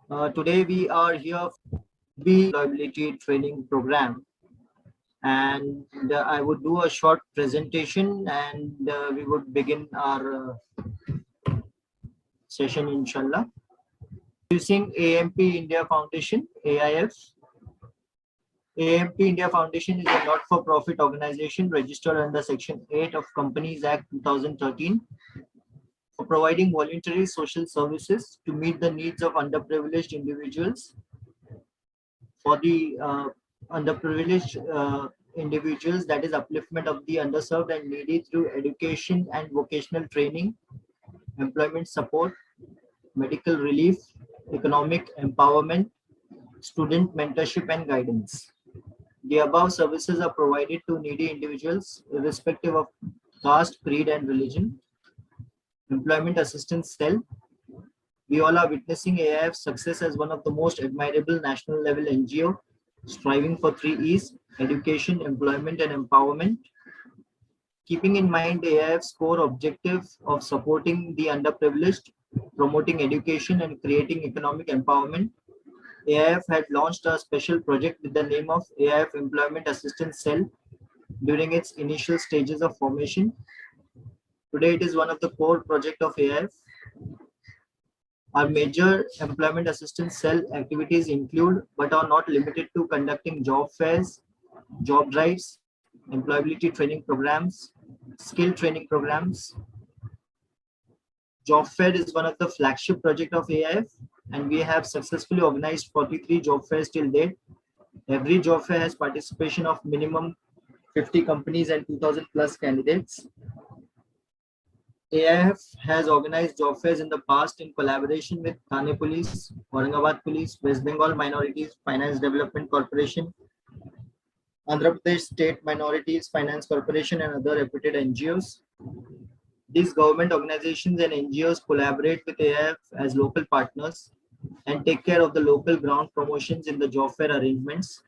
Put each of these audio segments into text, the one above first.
Today we are here for the employability training program, and I would do a short presentation, and we would begin our session, inshallah. Using AMP India Foundation (AIF). AMP India Foundation is a not-for-profit organization registered under Section 8 of Companies Act 2013 for providing voluntary social services to meet the needs of underprivileged individuals. For the underprivileged individuals, that is upliftment of the underserved and needy through education and vocational training, employment support, medical relief, economic empowerment, student mentorship and guidance. The above services are provided to needy individuals irrespective of caste, creed and religion. Employment Assistance Cell. We all are witnessing AIF's success as one of the most admirable national level NGO, striving for 3 E's: education, employment, and empowerment. Keeping in mind AIF's core objective of supporting the underprivileged, promoting education, and creating economic empowerment, AIF had launched a special project with the name of AIF Employment Assistance Cell during its initial stages of formation. Today, it is one of the core projects of AIF. Our major employment assistance cell activities include, but are not limited to, conducting job fairs, job drives, employability training programs, skill training programs. Job fair is one of the flagship project of AIF, and we have successfully organized 43 job fairs till date. Every job fair has participation of minimum 50 companies and 2000 plus candidates. AIF has organized job fairs in the past in collaboration with Thane Police, Aurangabad Police, West Bengal Minorities Finance Development Corporation, Andhra Pradesh State Minorities Finance Corporation, and other reputed NGOs. These government organizations and NGOs collaborate with AIF as local partners and take care of the local ground promotions in the job fair arrangements.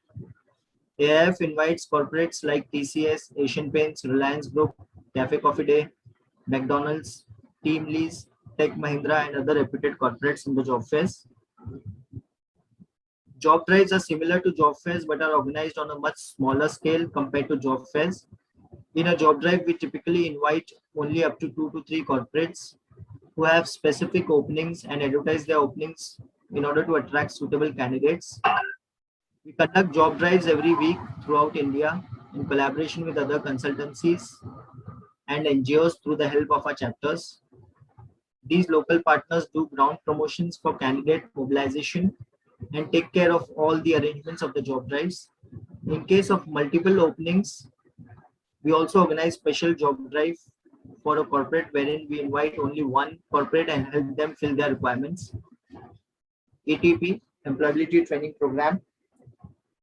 AIF invites corporates like TCS, Asian Paints, Reliance Group, Cafe Coffee Day, McDonald's, Team Lease, Tech Mahindra, and other reputed corporates in the job fairs. Job drives are similar to job fairs but are organized on a much smaller scale compared to job fairs. In a job drive, we typically invite only up to 2 to 3 corporates who have specific openings and advertise their openings in order to attract suitable candidates. We conduct job drives every week throughout India in collaboration with other consultancies and NGOs through the help of our chapters. These local partners do ground promotions for candidate mobilization and take care of all the arrangements of the job drives. In case of multiple openings, we also organize special job drive for a corporate wherein we invite only one corporate and help them fill their requirements. ETP, Employability Training Program,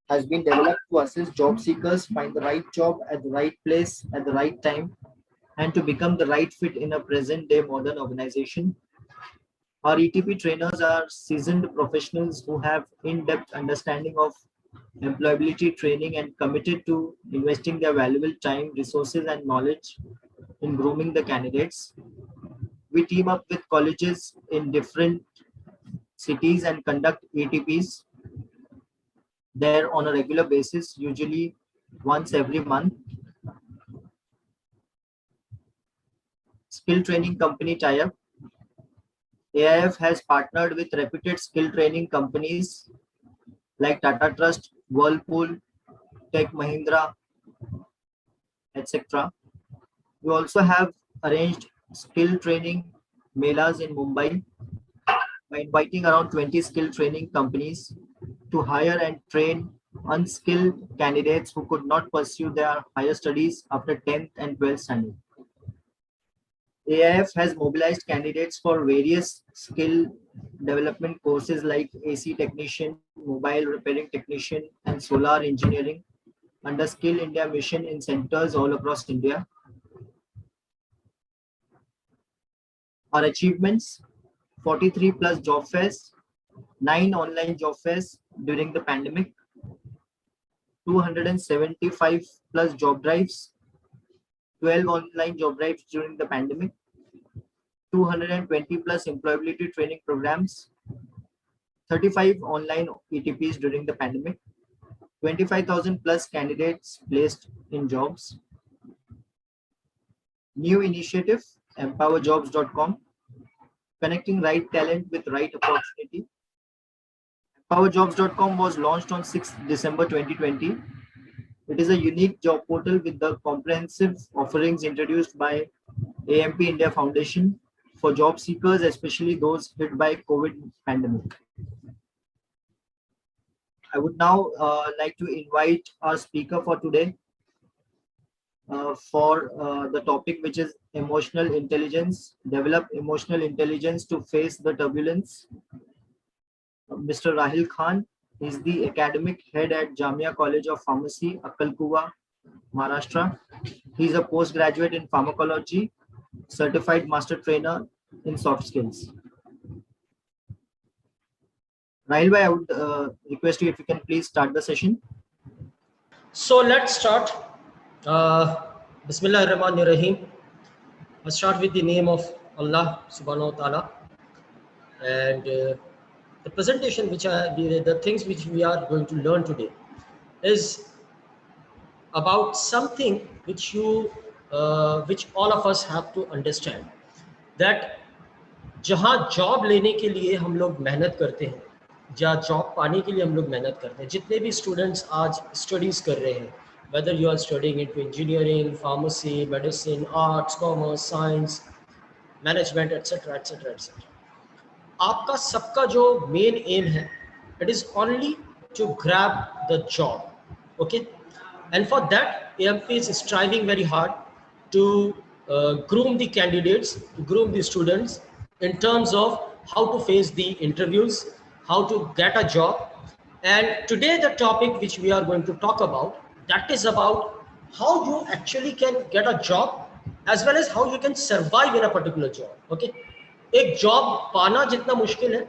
has been developed to assist job seekers find the right job at the right place at the right time and to become the right fit in a present day modern organization. Our ETP trainers are seasoned professionals who have in-depth understanding of employability training and committed to investing their valuable time, resources, and knowledge in grooming the candidates. We team up with colleges in different cities and conduct ETPs there on a regular basis, usually once every month. Skill training company tie-up. AIF has partnered with reputed skill training companies like Tata Trust, Whirlpool, Tech Mahindra, etc. We also have arranged skill training melas in Mumbai by inviting around 20 skill training companies to hire and train unskilled candidates who could not pursue their higher studies after 10th and 12th standard. AIF has mobilized candidates for various skill development courses like AC technician, mobile repairing technician, and solar engineering under Skill India mission in centers all across India. Our achievements: 43 plus job fairs, 9 online job fairs during the pandemic, 275 plus job drives, 12 online job drives during the pandemic, 220 plus employability training programs, 35 online ETPs during the pandemic, 25,000 plus candidates placed in jobs. New initiative, empowerjobs.com, connecting right talent with right opportunity. Empowerjobs.com was launched on 6th December 2020. It is a unique job portal with the comprehensive offerings introduced by AMP India Foundation for job seekers, especially those hit by COVID pandemic. I would now like to invite our speaker for today for the topic, which is emotional intelligence. Develop emotional intelligence to face the turbulence. Mr. Rahil Khan is the academic head at Jamia College of Pharmacy, Akkalkuwa, Maharashtra. He is a postgraduate in pharmacology, certified master trainer in soft skills. Rahil bhai, I would request you if you can please start the session. So let's start. Bismillah ar-Rahman ar-Rahim. I'll start with the name of Allah subhanahu wa ta'ala. And the presentation the things which we are going to learn today is about something which which all of us have to understand, that जहाँ job लेने के लिए हम लोग मेहनत करते हैं या जॉब पाने के लिए हम लोग मेहनत करते हैं, जितने भी स्टूडेंट्स आज स्टडीज़ कर रहे हैं, whether you are studying into engineering, pharmacy, medicine, arts, commerce, science, management etcetera etcetera etcetera, आपका सबका जो मेन एम है, it is only to grab the job. Okay, and for that AMP is striving very hard to groom the candidates, to groom the students in terms of how to face the interviews, how to get a job. And today the topic which we are going to talk about, that is about how you actually can get a job as well as how you can survive in a particular job. Okay, एक job पाना जितना मुश्किल है,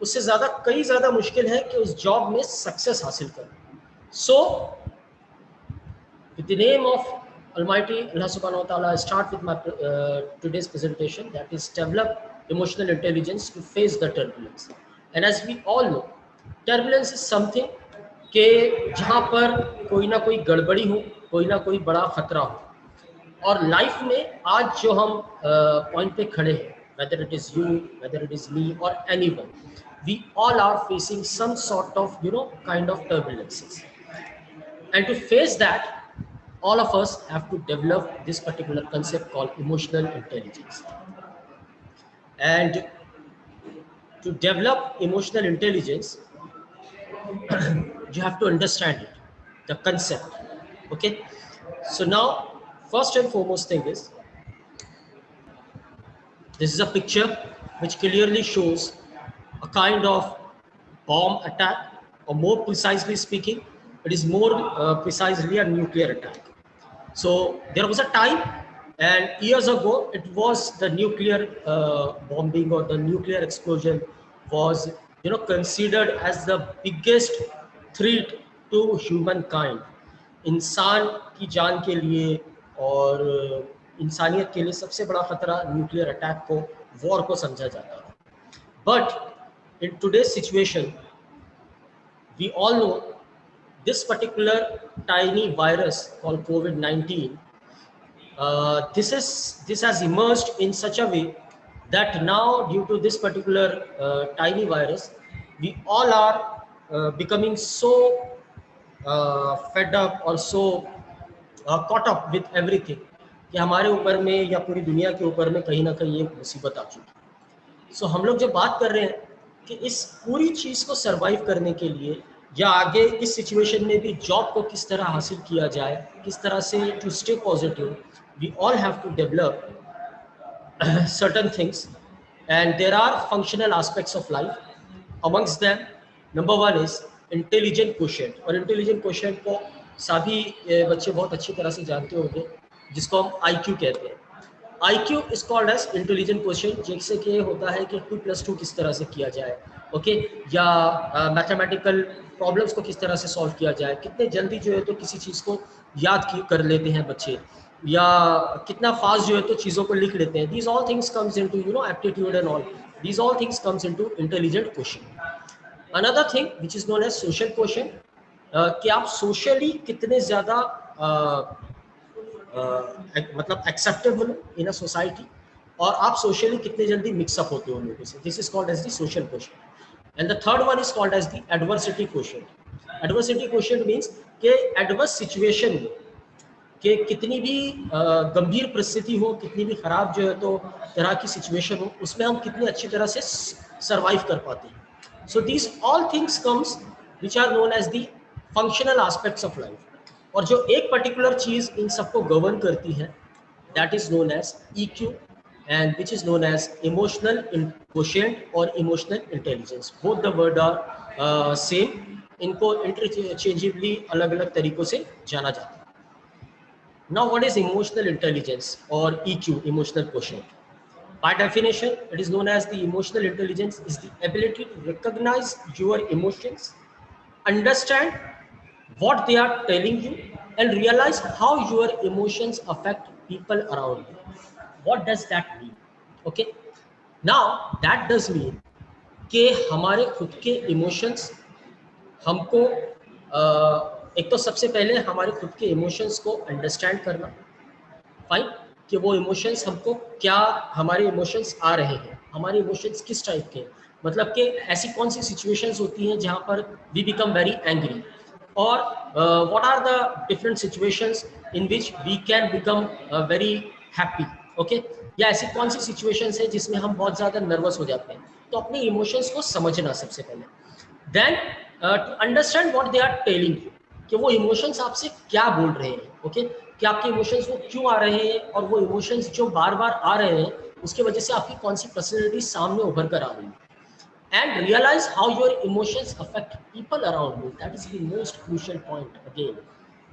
उससे ज़्यादा कई ज़्यादा मुश्किल है कि उस जॉब में सक्सेस हासिल करना. So with the name of Almighty Allah subhanahu wa ta'ala, I start with my today's presentation, that is develop emotional intelligence to face the turbulence. And as we all know, turbulence is something के जहाँ पर कोई ना कोई गड़बड़ी हो, कोई ना कोई बड़ा खतरा हो. और लाइफ में आज जो हम पॉइंट पे खड़े हैं, whether it is you, whether it is me or anyone, we all are facing some sort of kind of turbulences. And to face that, all of us have to develop this particular concept called emotional intelligence. And to develop emotional intelligence, you have to understand it, the concept. Okay, so now first and foremost thing is, this is a picture which clearly shows a kind of bomb attack, or more precisely speaking, it is more precisely a nuclear attack. So there was a time, and years ago, it was the nuclear bombing or the nuclear explosion was considered as the biggest threat to humankind. इंसान की जान के लिए और इंसानियत के लिए सबसे बड़ा खतरा न्यूक्लियर अटैक को, वॉर को समझा जाता है. But in today's situation, we all know this particular tiny virus called COVID-19, this has emerged in such a way that now, due to this particular tiny virus, we all are becoming so fed up or so caught up with everything कि हमारे ऊपर में या पूरी दुनिया के ऊपर में कहीं ना कहीं ये मुसीबत आ चुकी है. सो हम लोग जब बात कर रहे हैं कि इस पूरी चीज़ को सर्वाइव करने के लिए या आगे इस सिचुएशन में भी जॉब को किस तरह हासिल किया जाए, किस तरह से to stay positive, we all have to develop certain things, and there are functional aspects of life. Amongst them, number one is intelligent quotient. और इंटेलिजेंट क्वोशिएंट को सभी बच्चे बहुत अच्छी तरह से जानते होंगे, जिसको हम IQ कहते हैं. IQ is called as intelligent quotient, जैसे कि होता है कि 2+2 किस तरह से किया जाए, ओके, या मैथमेटिकल प्रॉब्लम्स को किस तरह से सॉल्व किया जाए, कितने जल्दी जो है तो किसी चीज़ को याद कर लेते हैं बच्चे, या कितना फास्ट जो है तो चीज़ों को लिख लेते हैं. These all things comes into aptitude and all, these all things comes into intelligent quotient. Another thing which is known as social question, कि आप सोशली कितने ज़्यादा मतलब एक्सेप्टेबल इन अ सोसाइटी, और आप सोशली कितने जल्दी मिक्सअप होते हो लोगों से. This is called as the social question. And the third one is called as the adversity question. Adversity question means के एडवर्स सिचुएशन में, कि कितनी भी गंभीर परिस्थिति हो, कितनी भी खराब जो है तो तरह की सिचुएशन हो, उसमें हम कितनी अच्छी तरह से सरवाइव कर पाते हैं. So these all things comes which are known as the functional aspects of life. और जो एक पर्टिकुलर चीज इन सबको गवर्न करती है, that is known as EQ, and which is known as emotional quotient or emotional intelligence. Both the word are same. इनको interchangeably अलग अलग तरीकों से जाना जाता है. Now what is emotional intelligence or EQ, emotional quotient? By definition, it is known as the emotional intelligence is the ability to recognize your emotions, understand what they are telling you, and realize how your emotions affect people around you. What does that mean? Okay, now that does mean कि हमारे खुद के emotions हमको एक तो सबसे पहले हमारे खुद के इमोशंस को अंडरस्टैंड करना, फाइन, कि वो इमोशंस हमको क्या, हमारे इमोशंस आ रहे हैं, हमारे इमोशंस किस टाइप के, मतलब कि ऐसी कौन सी सिचुएशंस होती हैं जहाँ पर वी बिकम वेरी एंग्री, और what are the different situations in which we can become very happy. Okay, या ऐसी कौन सी सिचुएशंस है जिसमें हम बहुत ज़्यादा नर्वस हो जाते हैं. तो अपने इमोशंस को समझना सबसे पहले, then to understand what they are telling you, कि वो इमोशंस आपसे क्या बोल रहे हैं. ओके, कि आपके इमोशंस वो क्यों आ रहे हैं, और वो इमोशंस जो बार बार आ रहे हैं उसकी वजह से आपकी कौन सी पर्सनैलिटी सामने उभर कर आ रही है. and realize how your emotions affect people around you. That is the most crucial point again,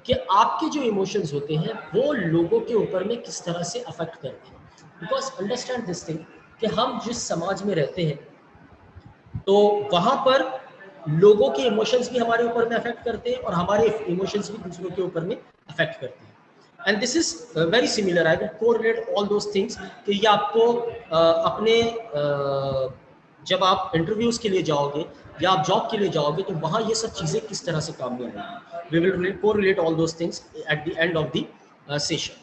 कि आपके जो इमोशंस होते हैं वो लोगों के ऊपर में किस तरह से अफेक्ट करते हैं. बिकॉज अंडरस्टैंड दिस थिंग, कि हम जिस समाज में रहते हैं तो वहाँ पर लोगों के इमोशंस भी हमारे ऊपर में अफेक्ट करते हैं, और हमारे इमोशंस भी दूसरों के ऊपर में अफेक्ट करते हैं. And this is very similar. I will correlate all those things, कि ये आपको अपने जब आप इंटरव्यूज के लिए जाओगे या आप जॉब के लिए जाओगे तो वहाँ ये सब चीज़ें किस तरह से काम में आएंगी. We will correlate all those things at the end of the session.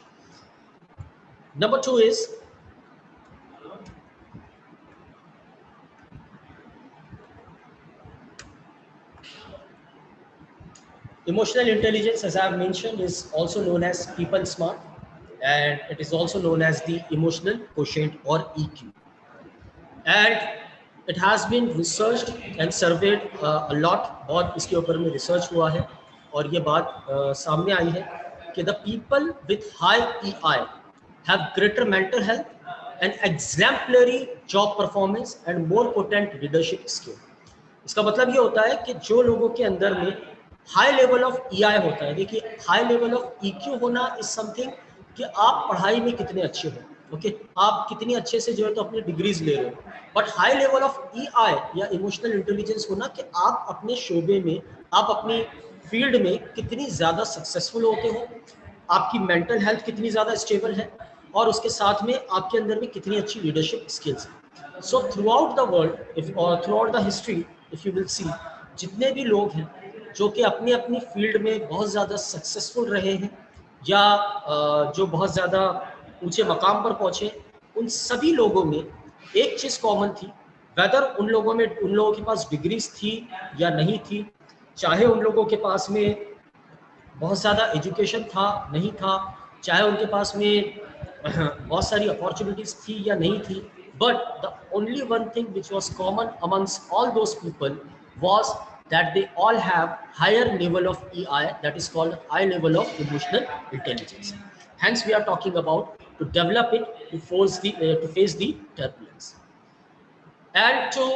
Number 2 is emotional intelligence, as I have mentioned, is also known as people smart, and it is also known as the emotional quotient or EQ. And it has been researched and surveyed a lot. बहुत इसके ऊपर में research हुआ है और ये बात सामने आई है कि the people with high EI have greater mental health and exemplary job performance and more potent leadership skill. इसका मतलब ये होता है कि जो लोगों के अंदर में हाई लेवल ऑफ EI होता है, देखिए हाई लेवल ऑफ EQ होना इज समथिंग कि आप पढ़ाई में कितने अच्छे हो. ओके, आप कितनी अच्छे से जो है तो अपनी डिग्रीज ले रहे हो. But high level of EI या इमोशनल इंटेलिजेंस होना कि आप अपने शोबे में, आप अपनी फील्ड में कितनी ज़्यादा सक्सेसफुल होते हो, आपकी मेंटल हेल्थ कितनी ज़्यादा स्टेबल है, और उसके साथ में आपके अंदर में कितनी अच्छी लीडरशिप स्किल्स है. So throughout the world और throughout the history, if you will see, जितने भी लोग हैं जो कि अपनी अपनी फील्ड में बहुत ज़्यादा सक्सेसफुल रहे हैं या जो बहुत ज़्यादा ऊंचे मकाम पर पहुँचे, उन सभी लोगों में एक चीज़ कॉमन थी, वेदर उन लोगों के पास डिग्रीज थी या नहीं थी, चाहे उन लोगों के पास में बहुत ज़्यादा एजुकेशन था नहीं था, चाहे उनके पास में बहुत सारी अपॉर्चुनिटीज़ थी या नहीं थी, but the only one thing which was common amongst all those people was that they all have higher level of EI, that is called high level of emotional intelligence. Hence we are talking about to develop it to face the turbulence. And to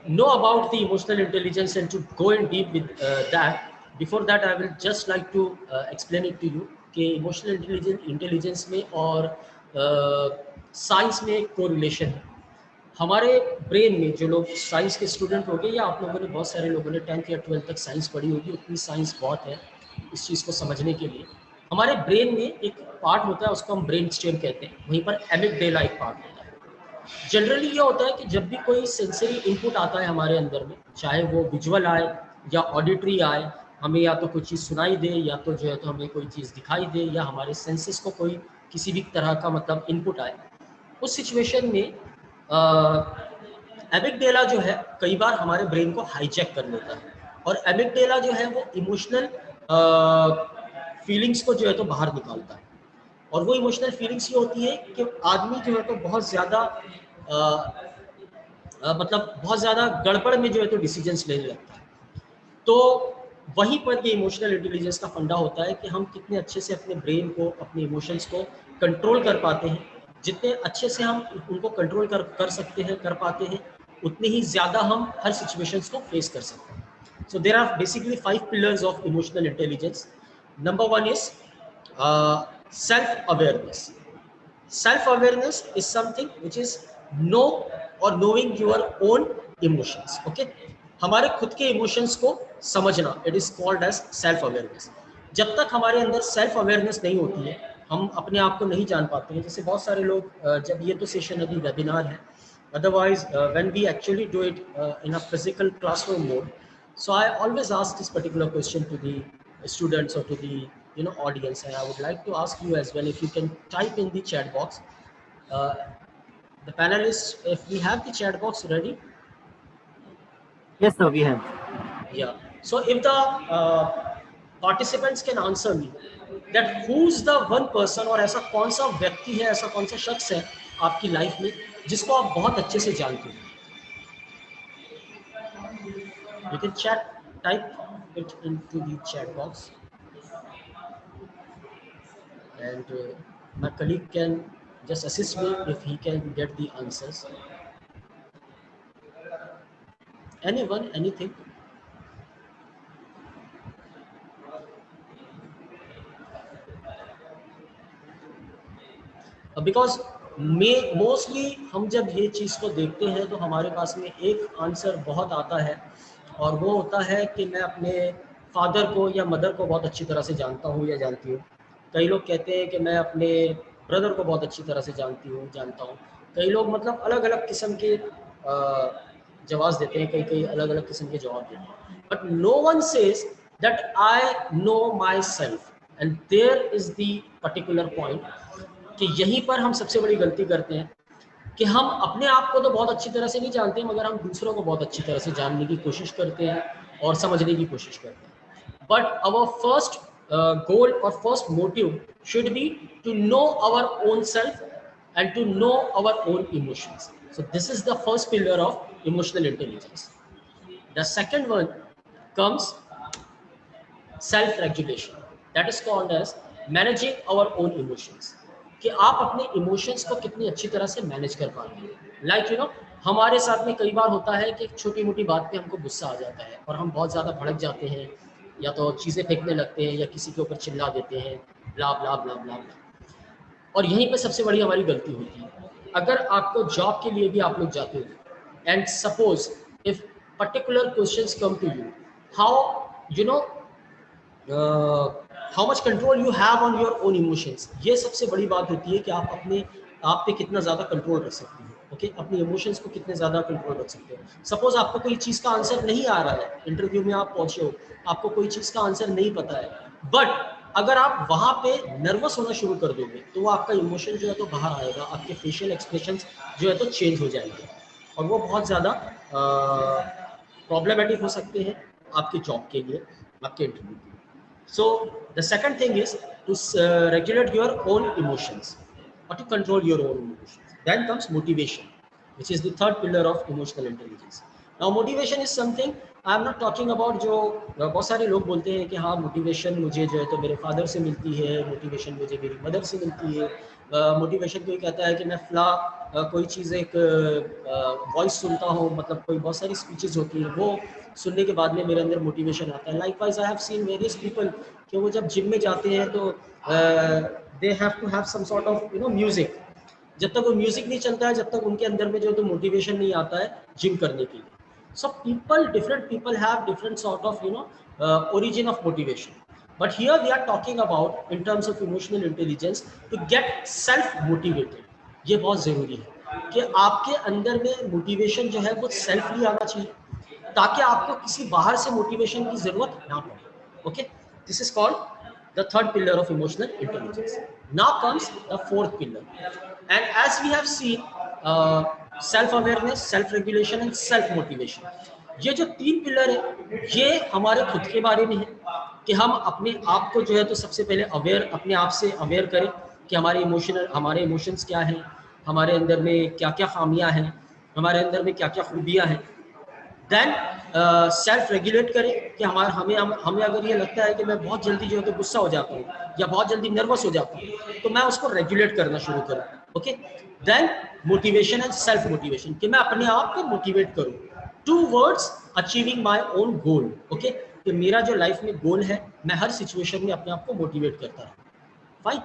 know about the emotional intelligence and to go in deep with that, before that I will just like to explain it to you कि emotional intelligence में और science में एक correlation है. हमारे brain में, जो लोग साइंस के स्टूडेंट होंगे या आप लोगों ने, बहुत सारे लोगों ने 10th या 12th तक साइंस पढ़ी होगी, उतनी साइंस बहुत है इस चीज़ को समझने के लिए. हमारे ब्रेन में एक पार्ट होता है, उसको हम ब्रेन स्टेम कहते हैं, वहीं पर एमिगडेला एक पार्ट होता है. जनरली ये होता है कि जब भी कोई सेंसरी इनपुट आता है हमारे अंदर में, चाहे वो विजुअल आए या ऑडिटरी आए, हमें या तो कोई चीज़ सुनाई दे या तो जो है तो हमें कोई चीज़ दिखाई दे या हमारे सेंसेस को कोई किसी भी तरह का मतलब इनपुट आए, उस सिचुएशन में एमिगडेला जो है कई बार हमारे ब्रेन को हाईजैक कर लेता है, और एमिगडेला जो है वो इमोशनल फीलिंग्स को जो है तो बाहर निकालता है। और वो इमोशनल फीलिंग्स ये होती है कि आदमी जो है तो बहुत ज़्यादा मतलब बहुत ज़्यादा गड़बड़ में जो है तो डिसीजंस लेने लगता है। तो वहीं पर ये इमोशनल इंटेलिजेंस का फंडा होता है कि हम कितने अच्छे से अपने ब्रेन को, अपने इमोशंस को कंट्रोल कर पाते हैं। जितने अच्छे से हम उनको कंट्रोल कर सकते हैं, कर पाते हैं, उतने ही ज़्यादा हम हर सिचुएशंस को फेस कर सकते हैं। So there are basically 5 pillars of emotional intelligence. Number 1 is self-awareness. Self-awareness is something which is know or knowing your own emotions. Okay, हमारे खुद के इमोशंस को समझना, it is called as self awareness. जब तक हमारे अंदर सेल्फ अवेयरनेस नहीं होती है, हम अपने आप को नहीं जान पाते हैं। जैसे बहुत सारे लोग जब ये तो सेशन अभी वेबिनार है, otherwise when we actually do it in a physical classroom mode, so I always ask this particular question to the students or to the audience, and I would like to ask you as well, if you can type in the chat box, uh, the panelists, if we have the chat box ready. Yes, sir, we have. Yeah. So if the participants can answer me that who's the one person, और ऐसा कौन सा व्यक्ति है, ऐसा कौन सा शख्स है आपकी लाइफ में जिसको आप बहुत अच्छे से जानते हो, you can type it into the chat box, and my colleague can just assist me if he can get the answers. Anyone, anything? Because mostly हम जब ये चीज़ को देखते हैं तो हमारे पास में एक आंसर बहुत आता है, और वो होता है कि मैं अपने फादर को या मदर को बहुत अच्छी तरह से जानता हूँ या जानती हूँ। कई लोग कहते हैं कि मैं अपने ब्रदर को बहुत अच्छी तरह से जानता हूँ। कई लोग मतलब अलग अलग किस्म के जवाब देते हैं, कई अलग अलग किस्म के जवाब देते हैं, but no one says that I know my self, and there is the particular point कि यहीं पर हम सबसे बड़ी गलती करते हैं कि हम अपने आप को तो बहुत अच्छी तरह से नहीं जानते, मगर हम दूसरों को बहुत अच्छी तरह से जानने की कोशिश करते हैं और समझने की कोशिश करते हैं। बट आवर फर्स्ट गोल और first motive should be to know our own self and to know our own emotions. So this is the first pillar of emotional intelligence. The second one comes self-regulation. That is called as managing our own emotions. कि आप अपने emotions को कितनी अच्छी तरह से manage कर पाते हैं। लाइक हमारे साथ में कई बार होता है कि छोटी मोटी बात पे हमको गुस्सा आ जाता है और हम बहुत ज़्यादा भड़क जाते हैं, या तो चीज़ें फेंकने लगते हैं या किसी के ऊपर चिल्ला देते हैं, ब्ला ब्ला ब्ला ब्ला ब्ला। और यहीं पे सबसे बड़ी हमारी गलती होती है। अगर आपको जॉब के लिए भी आप लोग जाते हो and suppose if particular questions come to you, how much control you have on your own emotions. ये सबसे बड़ी बात होती है कि आप पे कितना ज़्यादा कंट्रोल रख सकते हो। ओके, अपने इमोशंस को कितने ज़्यादा कंट्रोल रख सकते हो। सपोज आपको कोई चीज़ का आंसर नहीं आ रहा है, इंटरव्यू में आप पहुंचे हो, आपको कोई चीज़ का आंसर नहीं पता है, बट अगर आप वहाँ पे नर्वस होना शुरू कर दोगे तो वो आपका इमोशन जो है तो बाहर आएगा, आपके फेशियल एक्सप्रेशंस जो है तो चेंज हो जाएंगे, और वो बहुत ज़्यादा प्रॉब्लमेटिक हो सकते हैं आपके जॉब के लिए, आपके इंटरव्यू के लिए। So the second thing is to regulate your own emotions or to control your own emotions. Then comes motivation, which is the third pillar of emotional intelligence. Now motivation is something I am not talking about जो बहुत सारे लोग बोलते हैं कि हाँ motivation मुझे जो है तो मेरे फादर से मिलती है, मोटिवेशन मुझे मेरी मदर से मिलती है। मोटिवेशन कोई कहता है कि मैं फला कोई चीज़ एक वॉइस सुनता हूँ, मतलब कोई बहुत सारी स्पीचेस होती हैं, वो सुनने के बाद में मेरे अंदर मोटिवेशन आता है। Likewise I have seen various people कि वो जब जिम में जाते हैं तो they have to have some sort of music. जब तक वो म्यूजिक नहीं चलता है, जब तक उनके अंदर में जो तो मोटिवेशन नहीं आता है जिम करने के लिए। So different people have different sort of origin of motivation, but here we are talking about in terms of emotional intelligence to get self motivated. ये बहुत ज़रूरी है कि आपके अंदर में मोटिवेशन जो है वो सेल्फली आना चाहिए, ताकि आपको किसी बाहर से मोटिवेशन की जरूरत ना पड़े। Okay, this is called the third pillar of emotional intelligence. Now comes the fourth pillar, and as we have seen, self awareness, self regulation and self motivation, ये जो तीन पिलर है ये हमारे खुद के बारे में है कि हम अपने आप को जो है तो सबसे पहले अवेयर, अपने आप से अवेयर करें कि हमारे इमोशंस क्या हैं, हमारे अंदर में क्या क्या खामियां हैं, हमारे अंदर में क्या क्या खूबियां हैं। देन सेल्फ रेगुलेट करें कि हमें अगर ये लगता है कि मैं बहुत जल्दी जो है तो गुस्सा हो जाता हूँ या बहुत जल्दी नर्वस हो जाता हूँ, तो मैं उसको रेगुलेट करना शुरू करूँ। Okay, then motivation and self motivation, कि मैं अपने आप को मोटिवेट करूँ towards achieving my own goal. Okay, कि मेरा जो लाइफ में गोल है मैं हर सिचुएशन में अपने आप को मोटिवेट करता रहूँ। Fine,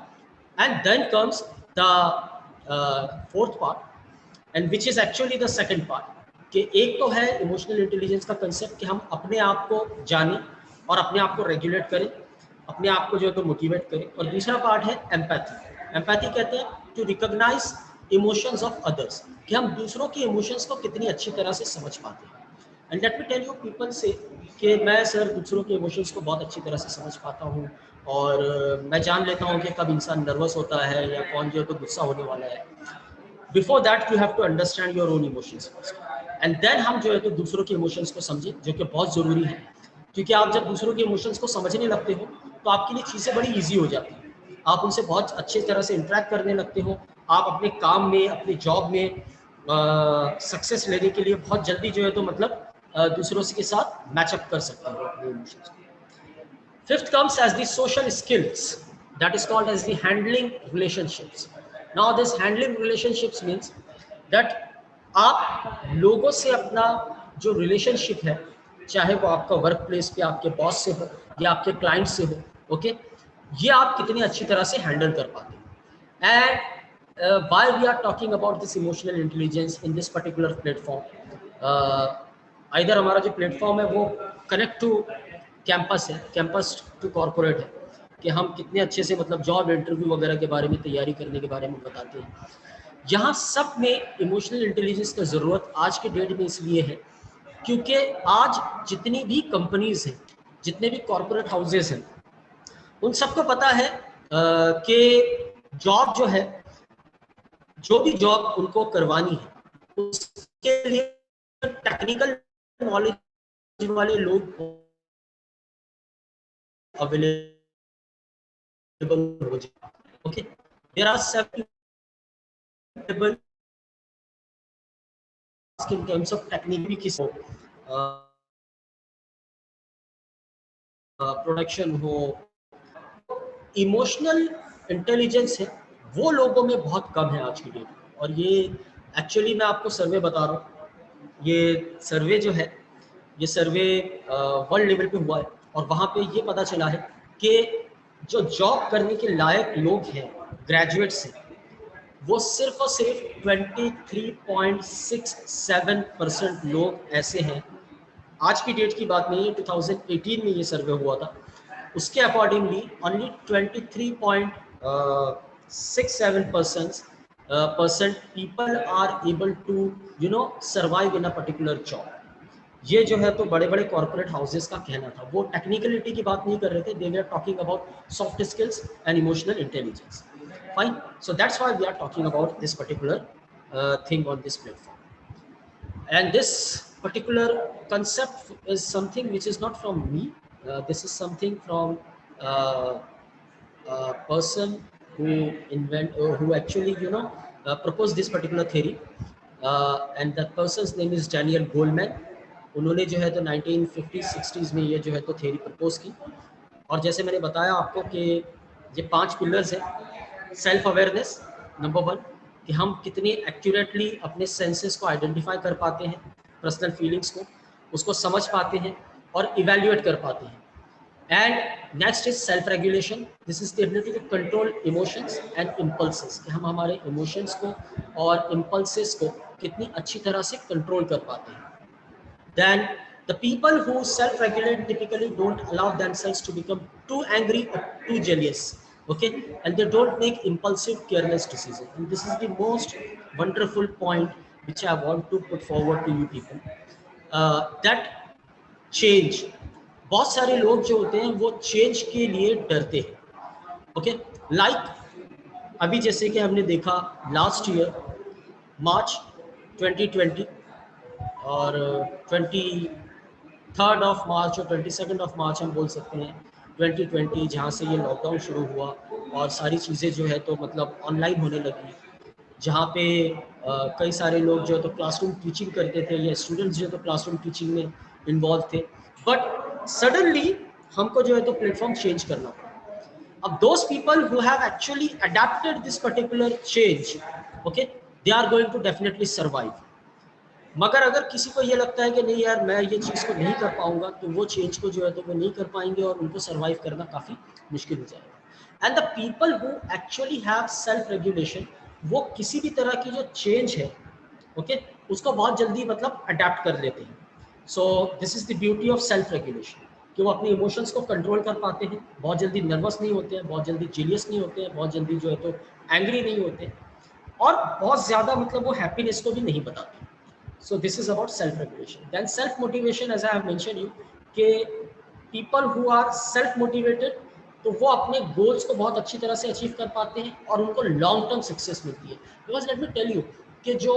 and then comes the fourth part, and which is actually the second part, कि एक तो है इमोशनल इंटेलिजेंस का कंसेप्ट कि हम अपने आप को जानें और अपने आप को रेगुलेट करें, अपने आप को जो है तो मोटिवेट करें, और दूसरा पार्ट है एम्पैथी। एम्पैथी कहते हैं to recognise emotions of others, कि हम दूसरों की इमोशंस को कितनी अच्छी तरह से समझ पाते हैं। And let me tell you people से कि मैं सर दूसरों के इमोशंस को बहुत अच्छी तरह से समझ पाता हूँ, और मैं जान लेता हूँ कि कब इंसान नर्वस होता है या कौन जो है तो गुस्सा होने वाला है। Before that you have to understand your own emotions first, and then हम जो है तो दूसरों के इमोशंस को समझें, जो कि बहुत ज़रूरी है, क्योंकि आप जब दूसरों के इमोशंस को समझने लगते हो तो आपके लिए चीज़ें बड़ी ईजी हो जाती हैं, आप उनसे बहुत अच्छी तरह से इंटरेक्ट करने लगते हो, आप अपने काम में, अपने जॉब में सक्सेस लेने के लिए बहुत जल्दी जो है तो मतलब दूसरों के साथ मैचअप कर सकते हो अपने इमोशंस को। Fifth comes as the social skills, that is called as the handling relationships. Now this handling relationships means that आप लोगों से अपना जो रिलेशनशिप है, चाहे वो आपका वर्क प्लेस पे आपके बॉस से हो या आपके क्लाइंट से हो, ओके, ये आप कितनी अच्छी तरह से हैंडल कर पाते हैं। And why we are talking about this emotional intelligence in this particular platform, इधर हमारा जो प्लेटफॉर्म है वो कनेक्ट टू कैंपस है, कैंपस टू कॉर्पोरेट है, कि हम कितने अच्छे से मतलब जॉब इंटरव्यू वगैरह के बारे में, तैयारी करने के बारे में बताते हैं। यहाँ सब में इमोशनल इंटेलिजेंस का ज़रूरत आज के डेट में इसलिए है क्योंकि आज जितनी भी कंपनीज हैं, जितने भी कॉर्पोरेट हाउसेस हैं, उन सबको पता है कि जॉब जो है, जो भी जॉब उनको करवानी है उसके लिए टेक्निकल नॉलेज वाले लोग अवेलेबल हो जाए। Okay, there are several in terms of technique की प्रोडक्शन हो, इमोशनल इंटेलिजेंस है वो लोगों में बहुत कम है आज की डेट में। और ये एक्चुअली मैं आपको सर्वे बता रहा हूँ, ये सर्वे जो है, ये सर्वे वर्ल्ड लेवल पे हुआ है, और वहाँ पे ये पता चला है कि जो जॉब करने के लायक लोग हैं, ग्रेजुएट्स हैं, वो सिर्फ और सिर्फ 23.67% लोग ऐसे हैं। आज की डेट की बात नहीं है, 2018 में ये सर्वे हुआ था, उसके accordingly only 23.67% people are able to survive in a particular job. ये जो है तो बड़े बड़े कॉर्पोरेट हाउसेस का कहना था, वो टेक्निकलिटी की बात नहीं कर रहे थे, they were talking about soft skills and emotional intelligence. Fine, so that's why we are talking about this particular thing on this platform. And this particular concept is something which is not from me. This is something from a person who actually proposed this particular theory, and that person's name is Daniel Goleman. उन्होंने जो है तो 1950-60s में ये जो है तो theory propose की। और जैसे मैंने बताया आपको कि ये 5 पिलर्स हैं। सेल्फ अवेयरनेस नंबर 1, कि हम कितनी एक्यूरेटली अपने सेंसेस को आइडेंटिफाई कर पाते हैं, पर्सनल फीलिंग्स को, उसको समझ पाते हैं और इवैल्यूएट कर पाते हैं। And next is self regulation, this is the ability to control emotions and impulses, कि हम हमारे इमोशंस को और इम्पल्सेस को कितनी अच्छी तरह से कंट्रोल कर पाते हैं। Then the people who self-regulate typically don't allow themselves to become too angry or too jealous, okay, and they don't make impulsive, careless decisions. And this is the most wonderful point which I want to put forward to you people. That change, बहुत सारे लोग जो होते हैं वो change के लिए डरते हैं. ओके, लाइक अभी जैसे कि हमने देखा लास्ट ईयर मार्च 2020 और 23rd ऑफ मार्च और 22nd ऑफ मार्च हम बोल सकते हैं 2020, जहाँ से ये लॉकडाउन शुरू हुआ और सारी चीज़ें जो है तो मतलब ऑनलाइन होने लगी, जहाँ पे कई सारे लोग जो है तो क्लासरूम टीचिंग करते थे या स्टूडेंट्स जो है तो क्लासरूम टीचिंग में इन्वॉल्व थे. बट सडनली हमको जो है तो प्लेटफॉर्म चेंज करना पड़ा. अब those people who have actually adapted this particular change, okay, they are going to definitely survive. मगर अगर किसी को ये लगता है कि नहीं यार मैं ये चीज़ को नहीं कर पाऊंगा, तो वो चेंज को जो है तो वो नहीं कर पाएंगे और उनको सर्वाइव करना काफ़ी मुश्किल हो जाएगा. And the people who actually have self regulation, वो किसी भी तरह की जो चेंज है, ओके, उसको बहुत जल्दी मतलब अडेप्ट कर लेते हैं. सो this is the beauty of self regulation, कि वो अपने इमोशंस को कंट्रोल कर पाते हैं, बहुत जल्दी नर्वस नहीं होते हैं, बहुत जल्दी जीलियस नहीं होते हैं, बहुत जल्दी जो है तो एंग्री नहीं होते हैं, और बहुत ज़्यादा मतलब वो हैप्पीनेस को भी नहीं बताते. So this is about self-regulation. Then self-motivation, as I have mentioned you, कि people who are self-motivated, तो वो अपने गोल्स को बहुत अच्छी तरह से अचीव कर पाते हैं और उनको लॉन्ग टर्म सक्सेस मिलती है. Because let me tell you कि जो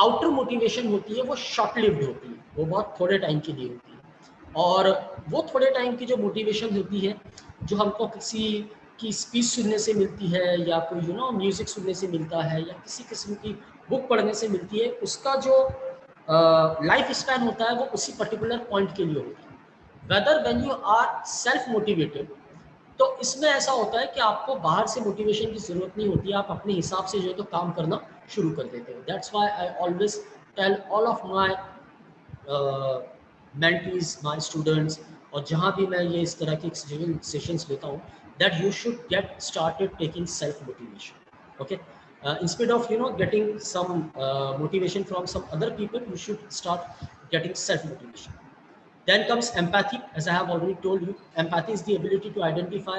आउटर मोटिवेशन होती है वो शॉर्ट लिव्ड होती है, वो बहुत थोड़े टाइम के लिए होती है. और वो थोड़े टाइम की जो मोटिवेशन होती है, जो हमको किसी की स्पीच सुनने से मिलती है या कोई म्यूज़िक सुनने से मिलता है या किसी किस्म की बुक पढ़ने से मिलती है, उसका जो लाइफ स्पैन होता है वो उसी पर्टिकुलर पॉइंट के लिए होता है. Whether when you are self motivated, तो इसमें ऐसा होता है कि आपको बाहर से मोटिवेशन की ज़रूरत नहीं होती है, आप अपने हिसाब से जो है तो काम करना शुरू कर देते हो. That's why I always tell all of my mentees, my students, और जहाँ भी मैं ये इस तरह की सेशंस लेता हूँ, that you should get started taking self motivation. Okay, instead of getting some motivation from some other people, you should start getting self motivation. Then comes empathy. As I have already told you, empathy is the ability to identify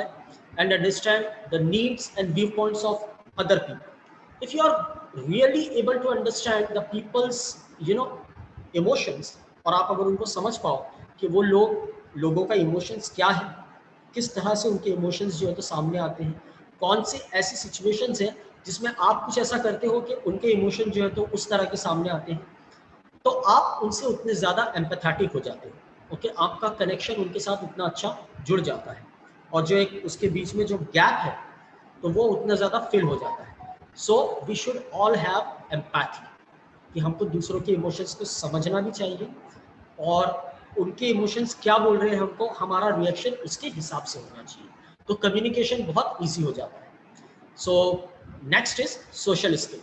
and understand the needs and viewpoints of other people. If you are really able to understand the people's emotions, और आप अगर उनको समझ पाओ कि वो लोगों का इमोशंस क्या है, किस तरह से उनके इमोशंस जो है तो सामने आते हैं, कौन सी ऐसी सिचुएशंस हैं जिसमें आप कुछ ऐसा करते हो कि उनके इमोशन जो है तो उस तरह के सामने आते हैं, तो आप उनसे उतने ज़्यादा एम्पैथेटिक हो जाते हो. ओके, आपका कनेक्शन उनके साथ उतना अच्छा जुड़ जाता है, और जो एक उसके बीच में जो गैप है तो वो उतना ज़्यादा फिल हो जाता है. So we should all have empathy, कि हमको दूसरों के इमोशंस को समझना भी चाहिए, और उनके इमोशंस क्या बोल रहे हैं हमको, हमारा रिएक्शन उसके हिसाब से होना चाहिए. तो कम्युनिकेशन बहुत ईजी हो जाता है. So next is social skill.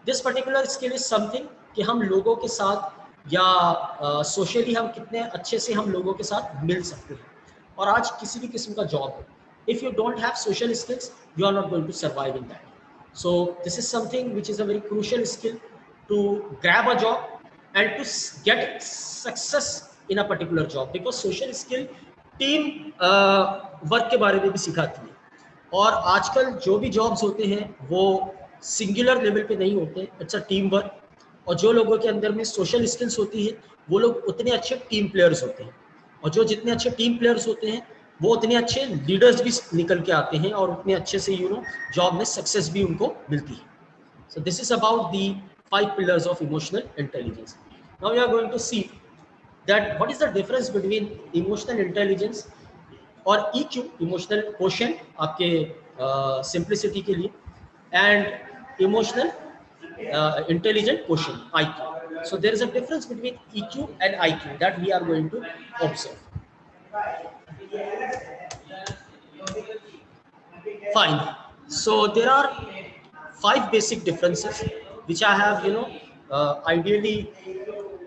This particular skill is something कि हम लोगों के साथ या सोशली हम कितने अच्छे से हम लोगों के साथ मिल सकते हैं. और आज किसी भी किस्म का जॉब है, if you don't have social skills, you are not going to survive in that. So this is something which is a very crucial skill to grab a job and to get success in a particular job, because social skill team work के बारे में भी सिखाती है. और आजकल जो भी जॉब्स होते हैं वो सिंगुलर लेवल पे नहीं होते, इट्स अ टीम वर्क. और जो लोगों के अंदर में सोशल स्किल्स होती है वो लोग उतने अच्छे टीम प्लेयर्स होते हैं, और जो जितने अच्छे टीम प्लेयर्स होते हैं वो उतने अच्छे लीडर्स भी निकल के आते हैं, और उतने अच्छे से जॉब में सक्सेस भी उनको मिलती है. So this is about the 5 pillars of emotional intelligence. Now we are going to see that what is the difference between emotional intelligence और EQ, emotional quotient आपके simplicity के लिए, and emotional intelligent quotient IQ. So there is a difference between EQ and IQ that we are going to observe. Fine. So there are 5 basic differences which I have ideally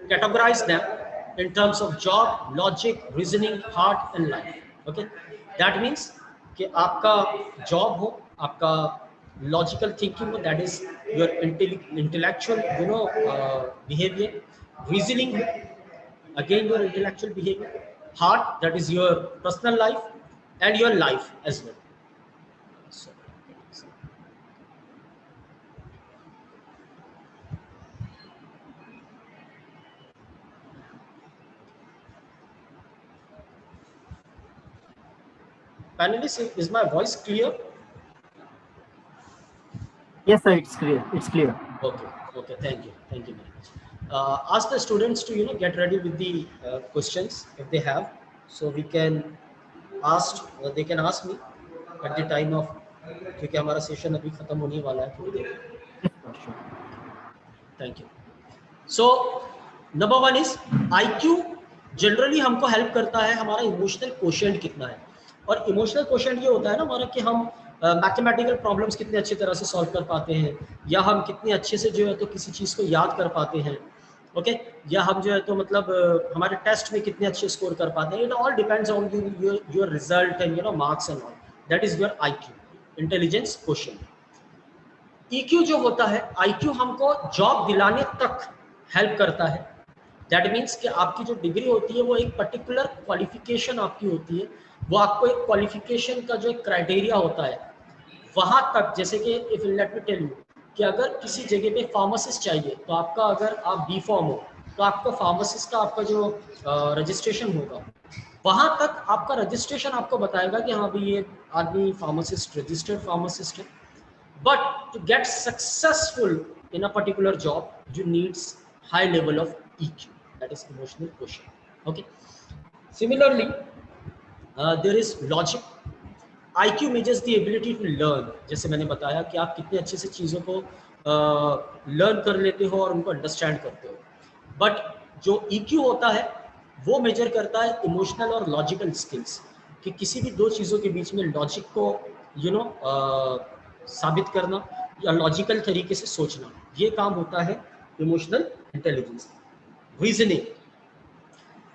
categorized them in terms of job, logic, reasoning, heart and life. Okay, that means कि आपका job हो, आपका logical thinking हो, that is your intellectual behavior, reasoning हो, again your intellectual behavior, heart, that is your personal life, and your life as well. So, Panelists, is my voice clear? Yes, sir. It's clear. It's clear. Okay, thank you very much. Ask the students to get ready with the questions if they have, so we can they can ask me at the time of, क्योंकि हमारा session अभी खत्म होने वाला है थोड़ी देर। Yes, sir, sure. Thank you. So number 1 is IQ generally हमको help करता है हमारा इमोशनल कोशेंट कितना है, और इमोशनल कोशेंट ये होता है ना हमारा कि हम मैथमेटिकल प्रॉब्लम्स कितने अच्छी तरह से सॉल्व कर पाते हैं, या हम कितने अच्छे से जो है तो किसी चीज़ को याद कर पाते हैं, ओके, या हम जो है तो मतलब हमारे टेस्ट में कितने अच्छे स्कोर कर पाते हैं। It all depends on your result and marks and all, that is your IQ, intelligence quotient. EQ जो होता है, IQ हमको जॉब दिलाने तक हेल्प करता है। दैट मीन्स कि आपकी जो डिग्री होती है वो एक पर्टिकुलर क्वालिफिकेशन आपकी होती है, वो आपको एक क्वालिफिकेशन का जो एक क्राइटेरिया होता है वहाँ तक, जैसे कि if let me tell you कि अगर किसी जगह पे फार्मासिस्ट चाहिए तो आपका, अगर आप B.Pharm हो तो आपको फार्मासिस्ट का आपका जो रजिस्ट्रेशन होगा वहाँ तक आपका रजिस्ट्रेशन आपको बताएगा कि हाँ भाई ये आदमी फार्मासिस्ट, रजिस्टर्ड फार्मासिस्ट है। But to get successful in a particular job, you needs high level of EQ, that is emotional quotient. Okay. Similarly, there is logic. IQ measures the ability to learn. जैसे मैंने बताया कि आप कितने अच्छे से चीज़ों को लर्न कर लेते हो और उनको अंडरस्टैंड करते हो। बट जो EQ होता है वो मेजर करता है इमोशनल और लॉजिकल स्किल्स, कि किसी भी दो चीज़ों के बीच में लॉजिक को साबित करना या लॉजिकल तरीके से सोचना, ये काम होता है इमोशनल इंटेलिजेंस। रीजनिंग,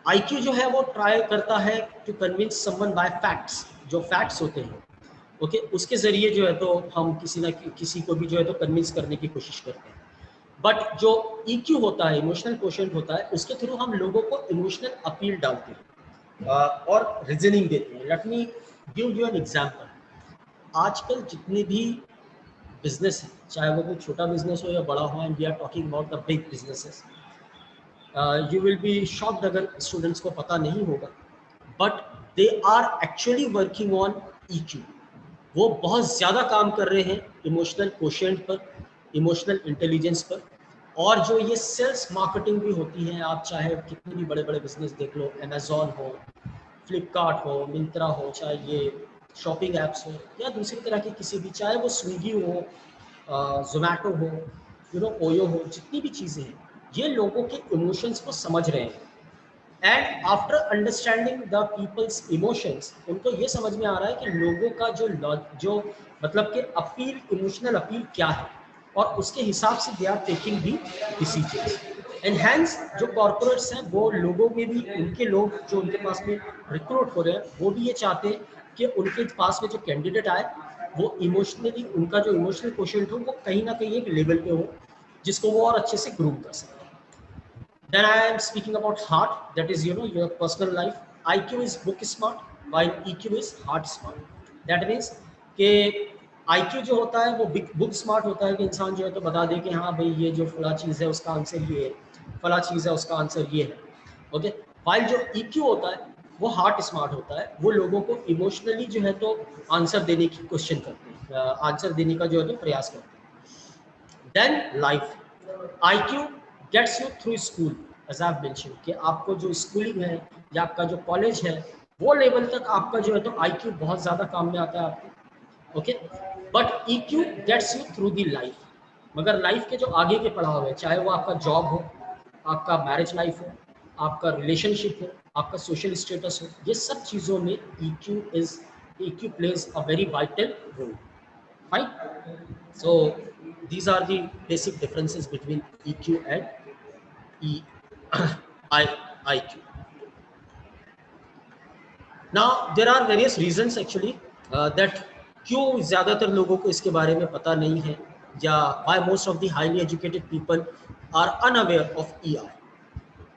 IQ जो है वो ट्राई करता है to convince someone by facts, जो फैक्ट्स होते हैं, ओके, उसके जरिए जो है तो हम किसी को भी जो है तो कन्विंस करने की कोशिश करते हैं। बट जो EQ होता है, इमोशनल कोशेंट होता है, उसके थ्रू हम लोगों को इमोशनल अपील डालते हैं और रीजनिंग देते हैं। Let me give you an example. आजकल जितने भी बिजनेस है, चाहे वो कोई छोटा बिजनेस हो या बड़ा हो, and we are talking about the big businesses, you will be shocked अगर स्टूडेंट्स को पता नहीं होगा, but they are actually working on EQ। वो बहुत ज़्यादा काम कर रहे हैं इमोशनल कोशेंट पर, इमोशनल इंटेलिजेंस पर। और जो ये सेल्स मार्केटिंग भी होती है, आप चाहे कितने भी बड़े बड़े बिजनेस देख लो, अमेजोन हो, फ्लिपकार्ट हो, मिंत्रा हो, चाहे ये शॉपिंग ऐप्स हो या दूसरी तरह की किसी भी, चाहे वो स्विगी हो, जोमेटो हो, ओयो हो, जितनी भी चीज़ें हैं, ये लोगों के इमोशंस को समझ रहे हैं। And after understanding the people's emotions, उनको ये समझ में आ रहा है कि लोगों का जो मतलब कि अपील, इमोशनल अपील क्या है, और उसके हिसाब से they are taking the decisions. And hence जो कॉर्पोरेट्स हैं वो लोगों में भी, उनके लोग जो उनके पास में रिक्रूट हो रहे हैं, वो भी ये चाहते हैं कि उनके पास में जो कैंडिडेट आए वो इमोशनली, उनका जो इमोशनल कोशेंट हो वो कहीं ना कहीं एक लेवल पे हो जिसको वो और अच्छे से ग्रूम कर सकें। Then I am speaking about heart, that is your personal life. IQ is book smart while EQ is heart smart. That means कि IQ जो होता है वो बुक स्मार्ट होता है कि इंसान जो है तो बता दे कि हाँ भाई ये जो फला चीज़ है उसका आंसर ये है, फला चीज़ है उसका आंसर ये है, ओके। while जो EQ होता है वो हार्ट स्मार्ट होता है, वो लोगों को इमोशनली जो है तो आंसर देने की क्वेश्चन करते हैं, आंसर देने का जो है तो प्रयास करते हैं। Then life, IQ gets you through school, as I mention कि आपको जो स्कूलिंग है या आपका जो कॉलेज है वो लेवल तक आपका जो है तो IQ बहुत ज़्यादा काम में आता है आपको, okay. But EQ gets you through the life, मगर लाइफ के जो आगे के पड़ाव है, चाहे वो आपका जॉब हो, आपका मैरिज लाइफ हो, आपका रिलेशनशिप हो, आपका सोशल स्टेटस हो, ये सब चीज़ों में EQ plays a very vital role, fine. So these are the basic differences between EQ and IQ. Now there are various reasons actually that क्यों ज़्यादातर लोगों को इसके बारे में पता नहीं है, या why most of the highly educated people are unaware of EI.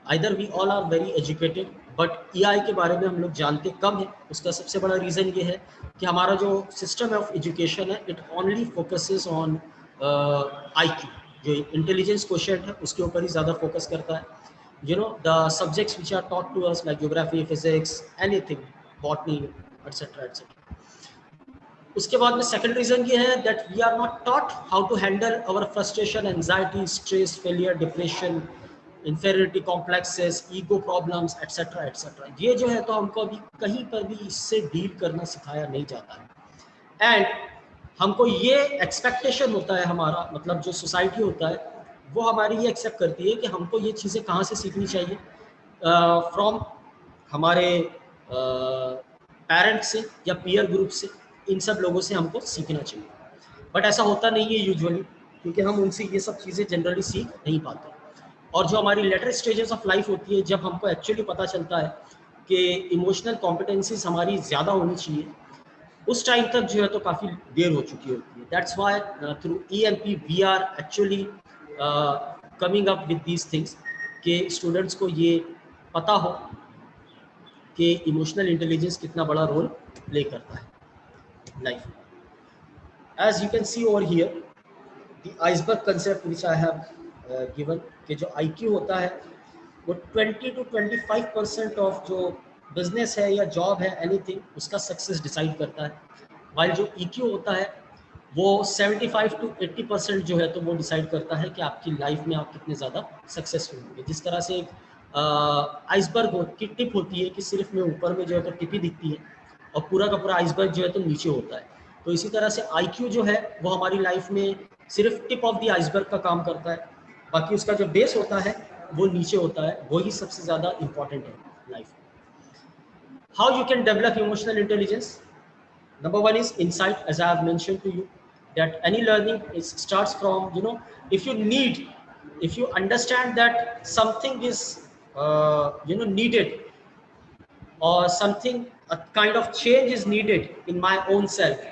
Either we all are very educated but EI के बारे में हम लोग जानते कम है। उसका सबसे बड़ा रीज़न ये है कि हमारा जो सिस्टम ऑफ एजुकेशन है, it only focuses on IQ, जो इंटेलिजेंस क्वोशिएंट है उसके ऊपर ही ज़्यादा फोकस करता है। The subjects which are taught to us like geography, physics, anything, botany, etcetera etcetera, उसके बाद में सेकंड रीजन ये है that we are not taught how to handle our frustration, anxiety, stress, failure, depression, inferiority complexes, ego problems etcetera etcetera. ये जो है तो हमको अभी कहीं पर भी इससे डील करना सिखाया नहीं जाता है। एंड हमको ये एक्सपेक्टेशन होता है हमारा, मतलब जो सोसाइटी होता है वो हमारी ये एक्सेप्ट करती है कि हमको ये चीज़ें कहाँ से सीखनी चाहिए, फ्रॉम हमारे पेरेंट्स से या पीयर ग्रुप से, इन सब लोगों से हमको सीखना चाहिए। बट ऐसा होता नहीं है यूजुअली, क्योंकि हम उनसे ये सब चीज़ें जनरली सीख नहीं पाते। और जो हमारी लेटर स्टेजेस ऑफ लाइफ होती है, जब हमको एक्चुअली पता चलता है कि इमोशनल कॉम्पिटेंसीज हमारी ज़्यादा होनी चाहिए, उस टाइम तक जो है तो काफ़ी देर हो चुकी होती है। That's why through EMP we are actually coming up with these things कि स्टूडेंट्स को ये पता हो कि इमोशनल इंटेलिजेंस कितना बड़ा रोल प्ले करता है लाइफ में। As you can see over here the iceberg concept which I have given, कि जो IQ होता है वो 20 to 25% ऑफ जो बिजनेस है या जॉब है एनीथिंग, उसका सक्सेस डिसाइड करता है। वाइल जो EQ होता है वो 75 to 80% जो है तो वो डिसाइड करता है कि आपकी लाइफ में आप कितने ज़्यादा सक्सेसफुल होंगे। जिस तरह से एक आइसबर्ग की टिप होती है कि सिर्फ में ऊपर में जो है तो टिप ही दिखती है और पूरा का पूरा आइसबर्ग जो है तो नीचे होता है। तो इसी तरह से IQ जो है वो हमारी लाइफ में सिर्फ टिप ऑफ द आइसबर्ग का काम करता है, बाकी उसका जो बेस होता है वो नीचे होता है, वही सबसे ज़्यादा इंपॉर्टेंट है लाइफ में। How you can develop emotional intelligence? Number one is insight, as I have mentioned to you, that any learning starts from, if you understand that something is, needed, or something, a kind of change is needed in my own self,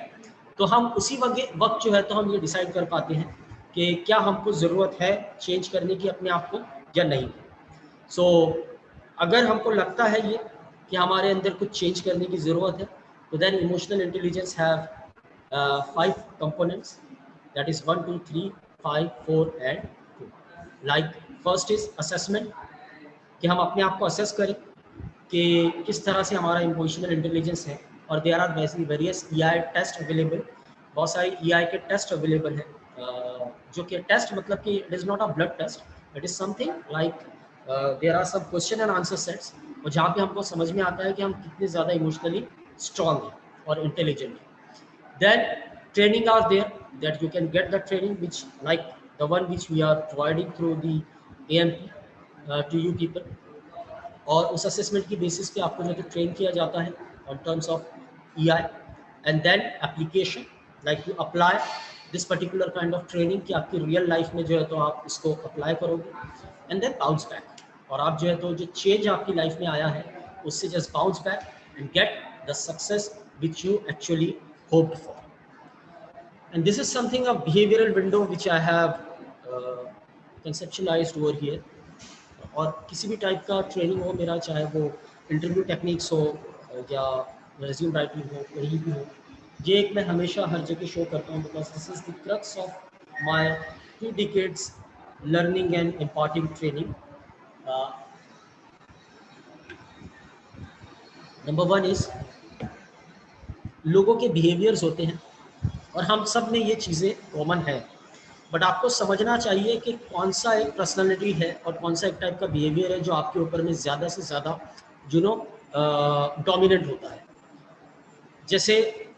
तो हम उसी वक्त जो है तो हम ये decide कर पाते हैं कि क्या हमको ज़रूरत है चेंज करने की अपने आप को या नहीं। सो अगर हमको लगता है ये कि हमारे अंदर कुछ चेंज करने की ज़रूरत है, तो then emotional intelligence have 5 components, that is 1 2 3 5 4 and 2. Like first is assessment, कि हम अपने आप को असेस करें कि किस तरह से हमारा इमोशनल इंटेलिजेंस है। और there are various EI test available, बहुत सारी EI के टेस्ट अवेलेबल हैं, जो कि टेस्ट मतलब कि it is not a blood test, it is something like there are सब क्वेश्चन एंड आंसर सेट्स, और जहाँ पे हमको समझ में आता है कि हम कितने ज़्यादा इमोशनली स्ट्रॉन्ग हैं और इंटेलिजेंट हैं। Then training are there that you can get the training which like the one which we are providing through the AMP to you people, और उस असेसमेंट की बेसिस पे आपको जो है ट्रेन किया जाता है on terms of EI, and then application, like you apply this particular kind of training कि आपकी रियल लाइफ में जो है तो आप इसको अप्लाई करोगे, एंड देन बाउंस बैक, और आप जो है तो जो चेंज आपकी लाइफ में आया है उससे just bounce back and get the success which you actually hoped for. And this is something a behavioural window which I have कंसेप्चुअलाइज्ड over here. और किसी भी टाइप का ट्रेनिंग हो मेरा, चाहे वो इंटरव्यू टेक्निक्स हो या रेज्यूम राइटिंग हो, कहीं भी हो, ये एक मैं हमेशा हर जगह शो करता हूँ, because this is the crux of my 2 decades learning and imparting training. Number 1 is लोगों के बिहेवियर्स होते हैं और हम सब में ये चीज़ें कॉमन है, बट आपको समझना चाहिए कि कौन सा एक पर्सनालिटी है और कौन सा एक टाइप का बिहेवियर है जो आपके ऊपर में ज़्यादा से ज़्यादा डोमिनेंट होता है। जैसे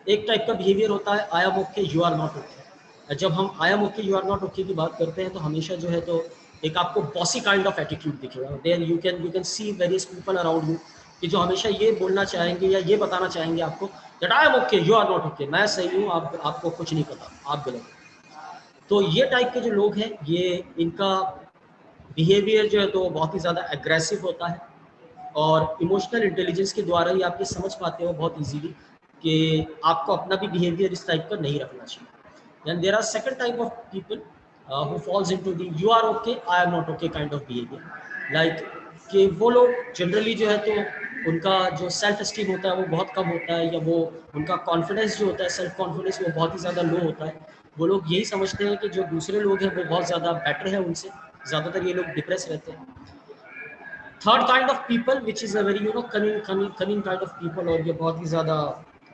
एक टाइप का बिहेवियर होता है I am okay you are not okay. जब हम I am okay you are not okay की बात करते हैं तो हमेशा जो है तो एक आपको बॉसी काइंड ऑफ एटीट्यूड दिखेगा। There you can see various people around you कि जो हमेशा ये बोलना चाहेंगे या ये बताना चाहेंगे आपको that I am okay you are not okay, मैं सही हूँ, आपको कुछ नहीं पता, आप गलत हो। तो ये टाइप के जो लोग हैं, ये इनका बिहेवियर जो है तो बहुत ही ज़्यादा एग्रेसिव होता है, और इमोशनल इंटेलिजेंस के द्वारा ही आप ये समझ पाते हो बहुत इजीली कि आपको अपना भी बिहेवियर इस टाइप का नहीं रखना चाहिए। Then there are second type of people who falls into the you are okay I am not okay kind of behaviour, like कि वो लोग जनरली जो है तो उनका जो सेल्फ एस्टीम होता है वो बहुत कम होता है, या वो उनका कॉन्फिडेंस जो होता है, सेल्फ कॉन्फिडेंस वो बहुत ही ज़्यादा लो होता है। वो लोग यही समझते हैं कि जो दूसरे लोग हैं वो बहुत ज़्यादा बेटर है उनसे, ज़्यादातर ये लोग डिप्रेस रहते हैं। Third kind of people which is a very cunning kind of people, और ये बहुत ही ज़्यादा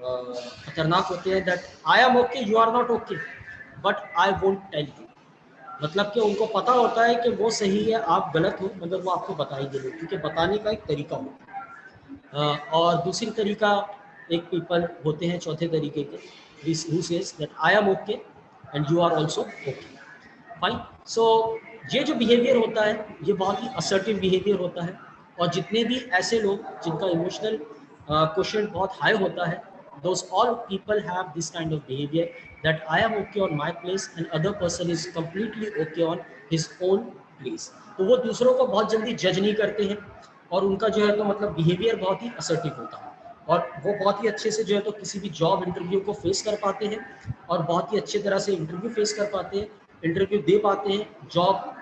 खतरनाक होते हैं, that I am okay, you are not okay, but I won't tell you. मतलब कि उनको पता होता है कि वो सही है, आप गलत हो, मगर वो आपको बताएंगे नहीं, क्योंकि बताने का एक तरीका होता है। और दूसरी तरीका, एक पीपल होते हैं चौथे तरीके के, who says that I am okay and you are also okay, fine. So ये जो बिहेवियर होता है ये बहुत ही असर्टिव बिहेवियर होता है, और जितने भी ऐसे लोग जिनका इमोशनल क्वेश्चन बहुत हाई होता है, those all people have this kind of behavior, that I am okay on my place and other person is completely okay on his own place। तो वो दूसरों को बहुत जल्दी जज नहीं करते हैं, और उनका जो है तो मतलब बिहेवियर बहुत ही असर्टिव होता है, और वो बहुत ही अच्छे से जो है तो किसी भी जॉब इंटरव्यू को फेस कर पाते हैं, और बहुत ही अच्छी तरह से इंटरव्यू फेस कर पाते हैं, इंटरव्यू दे पाते हैं, जॉब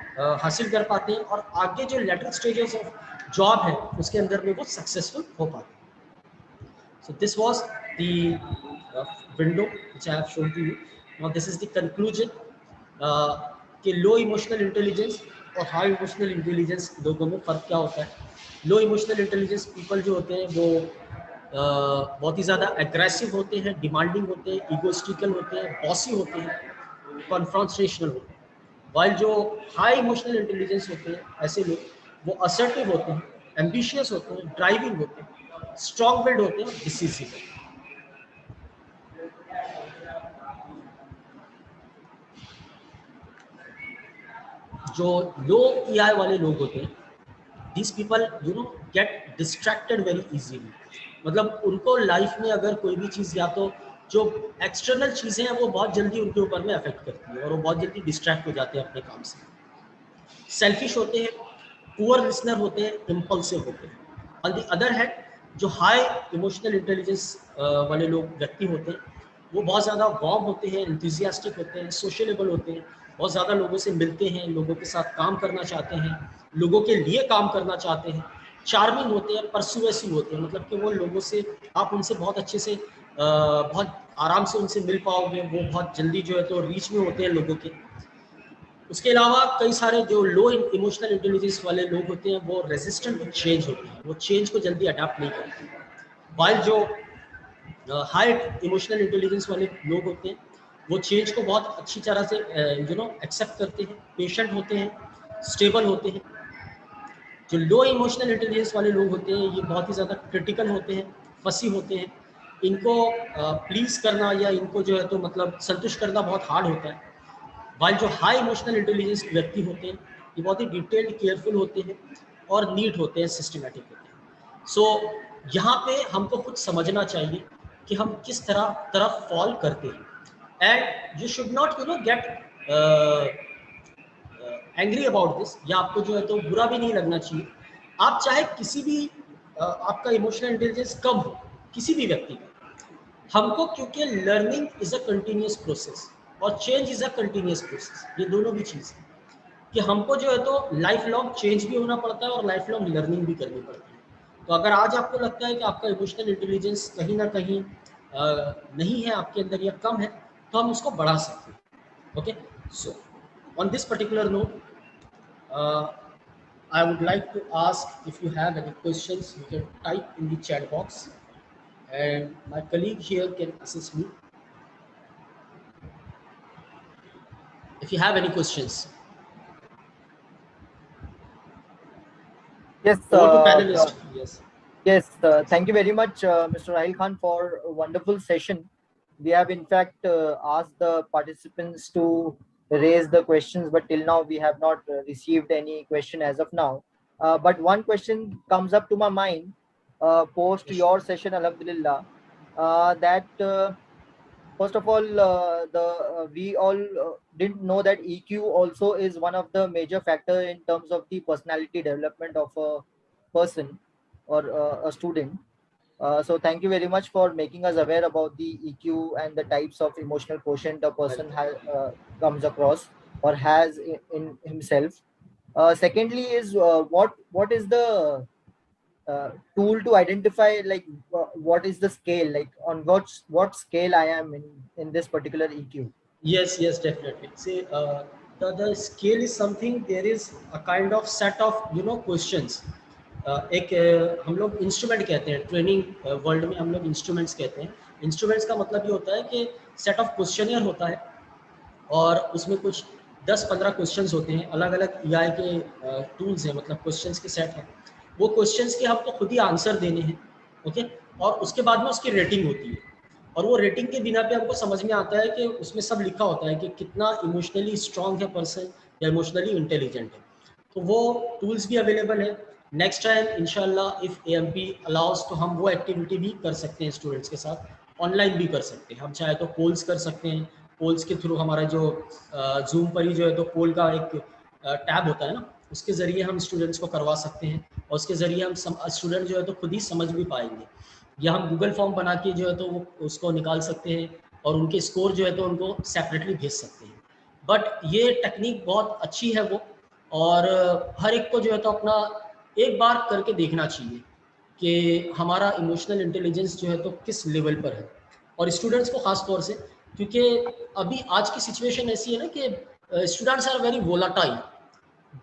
हासिल कर पाते हैं, और आगे जो लेटर स्टेजेस ऑफ जॉब है उसके अंदर में वो सक्सेसफुल हो पाते हैं। So this was the window which I have shown to you. Now this is the conclusion कि लो इमोशनल इंटेलिजेंस और हाई इमोशनल इंटेलिजेंस दोनों में फ़र्क क्या होता है। लो इमोशनल इंटेलिजेंस पीपल जो होते हैं वो बहुत ही ज़्यादा एग्रेसिव होते हैं, डिमांडिंग होते हैं, इगोस्टिकल होते हैं, बॉसी होते हैं, कॉन्फ्रंटेशनल होते हैं। वाइल जो हाई इमोशनल इंटेलिजेंस होते हैं ऐसे लोग वो असर्टिव होते हैं, एम्बिशियस होते हैं, ड्राइविंग होते हैं, स्ट्रॉन्ग विल्ड होते हैं, डिसिसिव होते हैं। जो लो ईआई वाले लोग होते हैं, these people get distracted very easily। मतलब उनको लाइफ में अगर कोई भी चीज़, या तो जो एक्सटर्नल चीज़ें हैं वो बहुत जल्दी उनके ऊपर में अफेक्ट करती है, और वो बहुत जल्दी डिस्ट्रैक्ट हो जाते हैं अपने काम से। सेल्फिश होते हैं, पुअर लिसनर होते हैं, इम्पल्सिव होते हैं। ऑन द अदर हैंड जो हाई इमोशनल इंटेलिजेंस वाले लोग व्यक्ति होते हैं वो बहुत ज़्यादा वार्म होते हैं, एंथुसियास्टिक होते हैं, सोशलेबल होते हैं, बहुत ज़्यादा लोगों से मिलते हैं, लोगों के साथ काम करना चाहते हैं, लोगों के लिए काम करना चाहते हैं, चार्मिंग होते हैं, परसुएसिव होते हैं। मतलब कि वो लोगों से, आप उनसे बहुत अच्छे से बहुत आराम से उनसे मिल पाओगे, वो बहुत जल्दी जो है तो रीच में होते हैं लोगों के। उसके अलावा कई सारे जो लो इमोशनल इंटेलिजेंस वाले लोग होते हैं वो रेजिस्टेंट टू चेंज होते हैं, वो चेंज को जल्दी अडाप्ट नहीं करते। वाइल जो हाई इमोशनल इंटेलिजेंस वाले लोग होते हैं वो चेंज को बहुत अच्छी तरह से एक्सेप्ट करते हैं, पेशेंट होते हैं, स्टेबल होते हैं। जो लो इमोशनल इंटेलिजेंस वाले लोग होते हैं ये बहुत ही ज़्यादा क्रिटिकल होते हैं, फसी होते हैं, इनको प्लीज़ करना या इनको जो है तो मतलब संतुष्ट करना बहुत हार्ड होता है। वाइल जो हाई इमोशनल इंटेलिजेंस व्यक्ति होते हैं ये बहुत ही डिटेल्ड, केयरफुल होते हैं, और नीट होते हैं, सिस्टमेटिक होते हैं। सो यहाँ पे हमको कुछ समझना चाहिए कि हम किस तरफ फॉल करते हैं, and you should not get angry about this, या आपको जो है तो बुरा भी नहीं लगना चाहिए। आप चाहे किसी भी आपका इमोशनल इंटेलिजेंस कम हो, किसी भी व्यक्ति का, हमको, क्योंकि learning is a continuous process और change is a continuous process, ये दोनों भी चीज़ है कि हमको जो है तो लाइफ लॉन्ग चेंज भी होना पड़ता है और लाइफ लॉन्ग लर्निंग भी करनी पड़ती है। तो अगर आज आपको लगता है कि आपका इमोशनल इंटेलिजेंस कहीं ना कहीं नहीं है आपके अंदर या कम है, तो हम उसको बढ़ा सकते हैं। Okay, so on this particular note I would like to ask, if you have any questions you can type in the chat box and my colleague here can assist me if you have any questions. Yes, Over to panelist. Yes. yes. Thank you very much, Mr. Rahil Khan, for a wonderful session. We have in fact asked the participants to raise the questions, but till now we have not received any question as of now. But one question comes up to my mind post your session, Alhamdulillah, that first of all, we all didn't know that EQ also is one of the major factor in terms of the personality development of a person or a student. So thank you very much for making us aware about the EQ and the types of emotional quotient a person comes across or has in himself. Secondly, is what is the tool to identify, like what is the scale, like on what scale I am in this particular EQ? Yes, yes, definitely. See, the scale is something. There is a kind of set of questions हम लोग instrument कहते हैं, training world में हम लोग instruments कहते हैं। Instruments का मतलब ये होता है कि सेट ऑफ क्वेश्चनियर होता है और उसमें कुछ 10-15 क्वेश्चंस होते हैं, अलग अलग एआई के टूल्स हैं, मतलब क्वेश्चंस के सेट हैं। वो क्वेश्चंस के हमको खुद ही आंसर देने हैं, ओके, और उसके बाद में उसकी रेटिंग होती है, और वो रेटिंग के बिना पे हमको समझ में आता है कि उसमें सब लिखा होता है कि कितना इमोशनली स्ट्रांग है पर्सन या इमोशनली इंटेलिजेंट है। तो वो टूल्स भी अवेलेबल है। नेक्स्ट टाइम इंशाल्लाह इफ़ एएमपी अलाउज तो हम वो एक्टिविटी भी कर सकते हैं स्टूडेंट्स के साथ, ऑनलाइन भी कर सकते हैं। हम चाहे तो पोल्स कर सकते हैं, पोल्स के थ्रू हमारा जो जूम पर ही जो है तो पोल का एक टैब होता है ना, उसके ज़रिए हम स्टूडेंट्स को करवा सकते हैं, और उसके ज़रिए हम स्टूडेंट जो है तो खुद ही समझ भी पाएंगे, या हम गूगल फॉर्म बना के जो है तो वो उसको निकाल सकते हैं और उनके स्कोर जो है तो उनको सेपरेटली भेज सकते हैं। बट ये टेक्निक बहुत अच्छी है वो, और हर एक को जो है तो अपना एक बार करके देखना चाहिए कि हमारा इमोशनल इंटेलिजेंस जो है तो किस लेवल पर है, और स्टूडेंट्स को खास तौर से, क्योंकि अभी आज की सिचुएशन ऐसी है ना कि स्टूडेंट्स आर वेरी वोलाटाइल,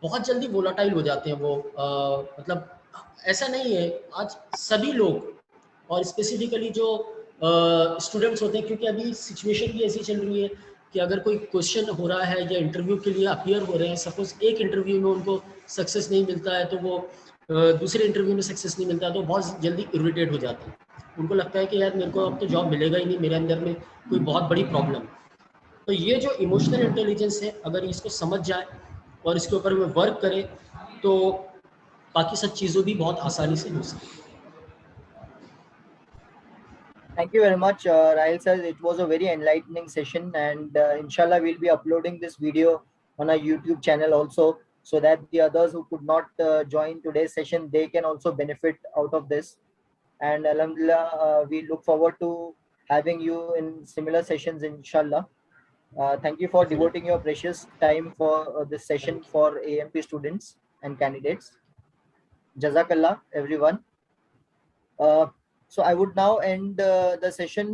बहुत जल्दी वोलाटाइल हो जाते हैं वो, मतलब ऐसा नहीं है, आज सभी लोग और स्पेसिफिकली जो स्टूडेंट्स होते हैं, क्योंकि अभी सिचुएशन भी ऐसी चल रही है कि अगर कोई क्वेश्चन हो रहा है या इंटरव्यू के लिए अपीयर हो रहे हैं, सपोज एक इंटरव्यू में उनको सक्सेस नहीं मिलता है तो वो दूसरे इंटरव्यू में सक्सेस नहीं मिलता है तो बहुत जल्दी इरिटेट हो जाते हैं। उनको लगता है कि यार मेरे को अब तो जॉब मिलेगा ही नहीं, मेरे अंदर में कोई बहुत बड़ी प्रॉब्लम है। तो ये जो इमोशनल इंटेलिजेंस है, अगर इसको समझ जाए और इसके ऊपर में वर्क करें तो बाकी सब चीज़ों भी बहुत आसानी से हो सकती है। Thank you very much, Rahil sir. It was a very enlightening session, and inshallah, we'll be uploading this video on our YouTube channel also, so that the others who could not join today's session, they can also benefit out of this. And alhamdulillah, we look forward to having you in similar sessions, inshallah. Thank you for Definitely. devoting your precious time for this session Thank you. for AMP students and candidates. Jazakallah, everyone. So I would now end the session.